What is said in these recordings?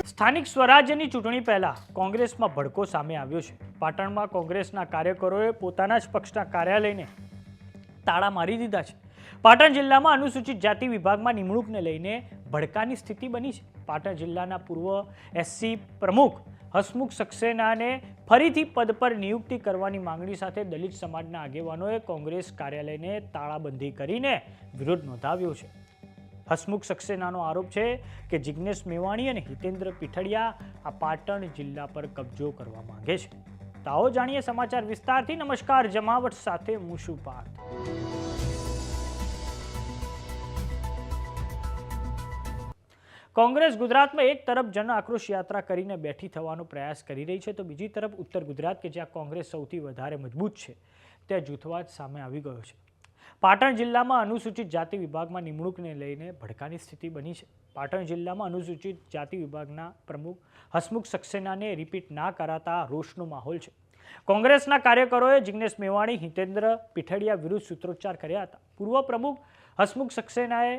સ્થાનિક સ્વરાજ્યની ચૂંટણી પહેલા કોંગ્રેસમાં ભડકો સામે આવ્યો છે। પાટણમાં કોંગ્રેસના કાર્યકરોએ પોતાના જ પક્ષના કાર્યાલયને તાળા મારી દીધા છે। પાટણ જિલ્લામાં અનુસૂચિત જાતિ વિભાગમાં નિમણૂકને લઈને ભડકાની સ્થિતિ બની છે। પાટણ જિલ્લાના પૂર્વ એસસી પ્રમુખ હસમુખ સક્સેનાને ફરીથી પદ પર નિયુક્તિ કરવાની માંગણી સાથે દલિત સમાજના આગેવાનોએ કોંગ્રેસ કાર્યાલયને તાળાબંધી કરીને વિરોધ નોંધાવ્યો છે। હસમુખ સક્સેનાનો આરોપ છે કે જિગ્નેશ મેવાણી અને હિતેન્દ્ર પીઠડિયા આ પાટણ જિલ્લા પર કબજો કરવા માંગે છે। તો આવો જાણીએ સમાચાર વિસ્તારથી। નમસ્કાર, જમાવટ સાથે હું છું પાર્થ। કોંગ્રેસ ગુજરાતમાં એક તરફ જન આક્રોશ યાત્રા કરીને બેઠી થવાનો પ્રયાસ કરી રહી છે, તો બીજી તરફ ઉત્તર ગુજરાત કે જ્યાં કોંગ્રેસ સૌથી વધારે મજબૂત છે ત્યાં જૂથવાદ સામે આવી ગયો છે। પાટણ જિલ્લામાં અનુસૂચિત જાતિ વિભાગમાં નિમણૂકને લઈને ભડકાની સ્થિતિ બની છે। પાટણ જિલ્લામાં અનુસૂચિત જાતિ વિભાગના પ્રમુખ હસમુખ સક્સેનાને રિપીટ ના કરાતા રોષનો માહોલ છે। કોંગ્રેસના કાર્યકરોએ જિગ્નેશ મેવાણી, હિતેન્દ્ર પીઠડિયા વિરુદ્ધ સૂત્રોચ્ચાર કર્યા હતા। પૂર્વ પ્રમુખ હસમુખ સક્સેનાએ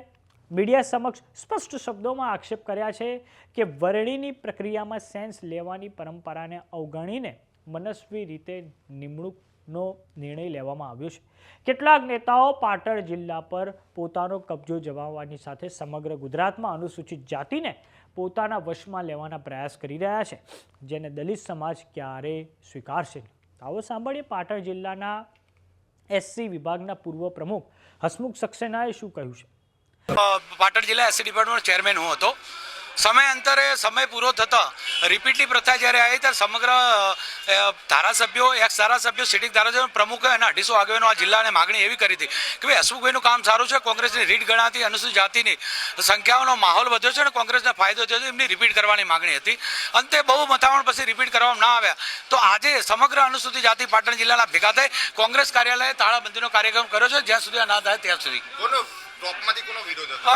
મીડિયા સમક્ષ સ્પષ્ટ શબ્દોમાં આક્ષેપ કર્યા છે કે વરણીની પ્રક્રિયામાં સેન્સ લેવાની પરંપરાને અવગણીને મનસ્વી રીતે નિમણૂકનો નિર્ણય લેવામાં આવ્યો છે। કેટલાક નેતાઓ પાટણ જિલ્લા પર પોતાનો કબજો જમાવવાની સાથે સમગ્ર ગુજરાતમાં અનુસૂચિત જાતિને પોતાના વશમાં લેવાના પ્રયાસ કરી રહ્યા છે, જેને દલિત સમાજ ક્યારેય સ્વીકારશે નહીં। આવો સાંભળીએ પાટણ જિલ્લાના એસસી વિભાગના પૂર્વ પ્રમુખ હસમુખ સક્સેનાએ શું કહ્યું છે। પાટણ જિલ્લા એસસી ડિપાર્ટમેન્ટ ચેરમેન હું હતો। સમયાંતરે સમય પૂરો થતાં રિપીટલી પ્રથા જ્યારે આવી ત્યારે સમગ્ર ધારાસભ્યો, એક્સ ધારાસભ્યો, સિટિંગ ધારાસભ્યો, પ્રમુખો અને 250 આગેવાનો આ જિલ્લાને માગણી એવી કરી હતી કે ભાઈ હસમુખભાઈનું કામ સારું છે, કોંગ્રેસની રીટ ગણાતી અનુસૂચિત જાતિની સંખ્યાઓનો માહોલ વધ્યો છે અને કોંગ્રેસને ફાયદો થયો છે, એમની રિપીટ કરવાની માગણી હતી। અંતે બહુ મથામણ પછી રિપીટ કરવામાં ના આવ્યા તો આજે સમગ્ર અનુસૂચિત જાતિ પાટણ જિલ્લાના ભેગા થઈ કોંગ્રેસ કાર્યાલયે તાળાબંધીનો કાર્યક્રમ કર્યો છે, જ્યાં સુધી આ ના થાય ત્યાં સુધી।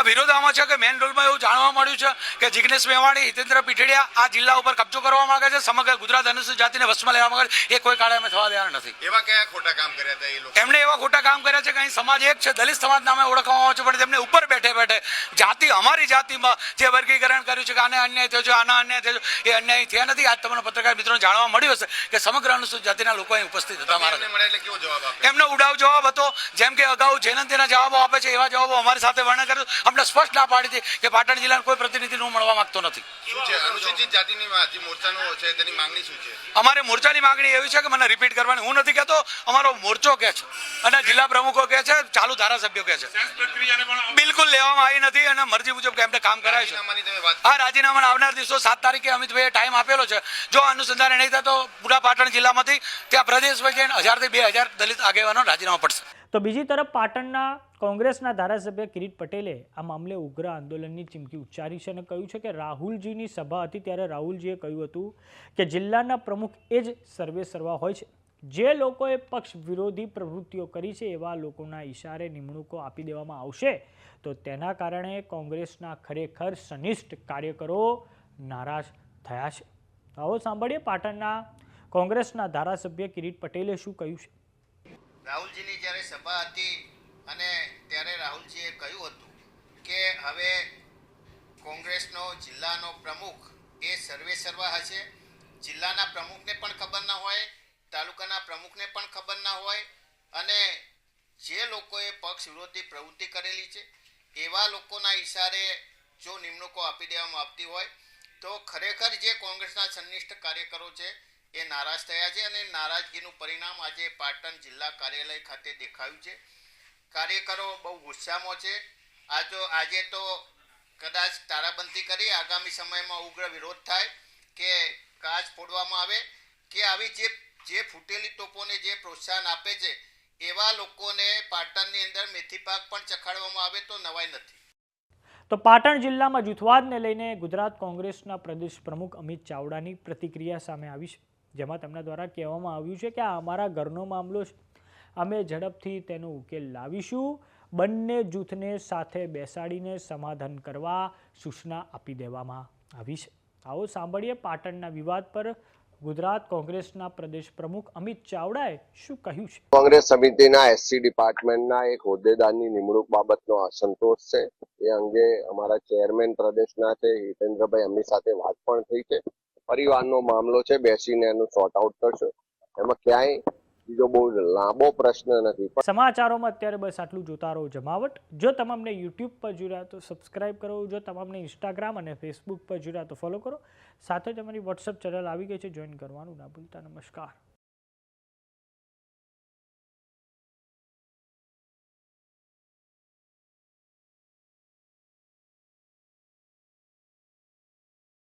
વિરોધ આમાં છે કે મેન રોલમાં એવું જાણવા મળ્યું છે કે જિગ્નેશ મેવાણી, હિતેન્દ્ર પીઠડિયા આ જિલ્લા ઉપર કબજો કરવા માંગે છે, સમગ્ર ગુજરાત અનુસૂચિત જાતિને વશમાં લેવા માંગે છે। એ કોઈ કાળે અમે થવા દેવાના નથી। એવા કયા ખોટા કામ કર્યા હતા એ લોકો? એમણે એવા ખોટા કામ કર્યા છે કે અહીં સમાજ એક છે, દલિત સમાજ નામે ઓળખવામાં આવે છે, પણ તેમને ઉપર બેઠે બેઠે જાતિ, અમારી જાતિમાં જે વર્ગીકરણ કર્યું છે કે આને અન્યાય થયો છે, આના અન્યાય થયો છે, એ અન્યાય થયા નથી। આજ તમને પત્રકાર મિત્રોને જાણવા મળ્યું હશે કે સમગ્ર અનુસૂચિત જાતિના લોકો અહીં ઉપસ્થિત હતા। એમનો ઉડાવ જવાબ હતો, જેમ કે અગાઉ જયંતિના જવાબો આપે છે એવા જવાબો અમારી સાથે વર્ણન કર્યું। અમને સ્પષ્ટ ના પાડી હતી કે પાટણ જિલ્લાનો કોઈ પ્રતિનિધિ હું મળવા માંગતો નથી। અનુસૂચિત જાતિની જે મોરચાનો છે તેની માંગણી શું છે? અમારે મોરચાની માંગણી એવી છે કે મને રિપીટ કરવાની, હું નથી કહેતો, અમારો મોરચો કહે છે અને જિલ્લા પ્રમુખો કહે છે, ચાલુ ધારાસભ્યો કહે છે, બિલકુલ લેવામાં આવી નથી અને મરજી મુજબ એમને કામ કરાય છે। આ રાજીનામાના આવનાર દિવસો 7 તારીખે અમિતભાઈએ ટાઈમ આપેલો છે। જો અનુસંધાને નહીં થાય તો પૂરા પાટણ જિલ્લામાંથી ત્યાં પ્રદેશમાં જઈને 1000 થી 2000 દલિત આગેવાનો રાજીનામા પડશે। તો બીજી તરફ પાટણના કોંગ્રેસના ધારાસભ્ય કિરીટ પટેલે આ મામલે ઉગ્ર આંદોલનની ચીમકી ઉચ્ચારી છે અને કહ્યું છે કે રાહુલજીની સભા હતી ત્યારે રાહુલજીએ કહ્યું હતું કે જિલ્લાના પ્રમુખ એ જ સર્વે સર્વા હોય છે। જે લોકોએ પક્ષ વિરોધી પ્રવૃત્તિઓ કરી છે એવા લોકોના ઇશારે નિમણૂકો આપી દેવામાં આવશે તો તેના કારણે કોંગ્રેસના ખરેખર સનિષ્ઠ કાર્યકરો નારાજ થયા છે। આવો સાંભળીએ પાટણના કોંગ્રેસના ધારાસભ્ય કિરીટ પટેલે શું કહ્યું છે। રાહુલજીની જ્યારે સભા હતી અને ત્યારે રાહુલજીએ કહ્યું હતું કે હવે કોંગ્રેસનો જિલ્લાનો પ્રમુખ એ સર્વે સર્વા હશે। જિલ્લાના પ્રમુખને પણ ખબર ના હોય, તાલુકાના પ્રમુખને પણ ખબર ના હોય અને જે લોકોએ પક્ષ વિરોધી પ્રવૃત્તિ કરેલી છે એવા લોકોના ઈશારે જો નિમણૂકો આપી દેવામાં આવતી હોય તો ખરેખર જે કોંગ્રેસના સનિષ્ઠ કાર્યકરો છે એ નારાજ થયા છે અને નારાજગીનું પરિણામ આજે પાટણ જિલ્લા કાર્યાલય ખાતે દેખાયું છે। કાર્યકરો બહુ ગુસ્સામાં છે। આજે તો કદાચ તાળાબંધી કરી આગામી સમયમાં ઉગ્ર વિરોધ થાય કે કાચ ફોડવામાં આવે કે આવી જે ફૂટેલી તોપોને જે પ્રોત્સાહન આપે છે એવા લોકોને પાટણની અંદર મેથી પાક પણ ચખાડવામાં આવે તો નવાઈ નથી। તો પાટણ જિલ્લામાં જૂથવાદને લઈને ગુજરાત કોંગ્રેસના પ્રદેશ પ્રમુખ અમિત ચાવડાની પ્રતિક્રિયા સામે આવી છે, જેમાં તેમના દ્વારા કહેવામાં આવ્યું છે કે આ અમારા ઘરનો મામલો છે, અમે ઝડપથી તેનો ઉકેલ લાવીશું, બંને જૂથને સાથે બેસાડીને સમાધાન કરવા સૂચના આપી દેવામાં આવી છે। આવો સાંભળીએ પાટણના વિવાદ પર ગુજરાત કોંગ્રેસના પ્રદેશ પ્રમુખ અમિત ચાવડાએ શું કહ્યું છે? કોંગ્રેસ સમિતિના એસસી ડિપાર્ટમેન્ટના એક હોદ્દેદારની નિમણૂક બાબતનો અસંતોષ છે. એ અંગે અમારા ચેરમેન પ્રદેશના છે હિતેન્દ્રભાઈ, એમની સાથે વાત પણ થઈ છે. પરિવારનો મામલો છે, બેસીને એનું સોર્ટ આઉટ કરશો. એમાં ક્યાંય બીજો બહુ લાંબો પ્રશ્ન નથી. સમાચારોમાં અત્યારે બસ આટલું. જોતા રહો જમાવટ. જો તમામને યુટ્યુબ પર જોઈ રહ્યા તો સબસ્ક્રાઇબ કરો. જો તમામને ઇન્સ્ટાગ્રામ અને ફેસબુક પર જોઈ રહ્યા તો ફોલો કરો. સાથે જ અમારી વોટ્સઅપ ચેનલ આવી ગઈ છે, જોઈન કરવાનું ના ભૂલતા. નમસ્કાર.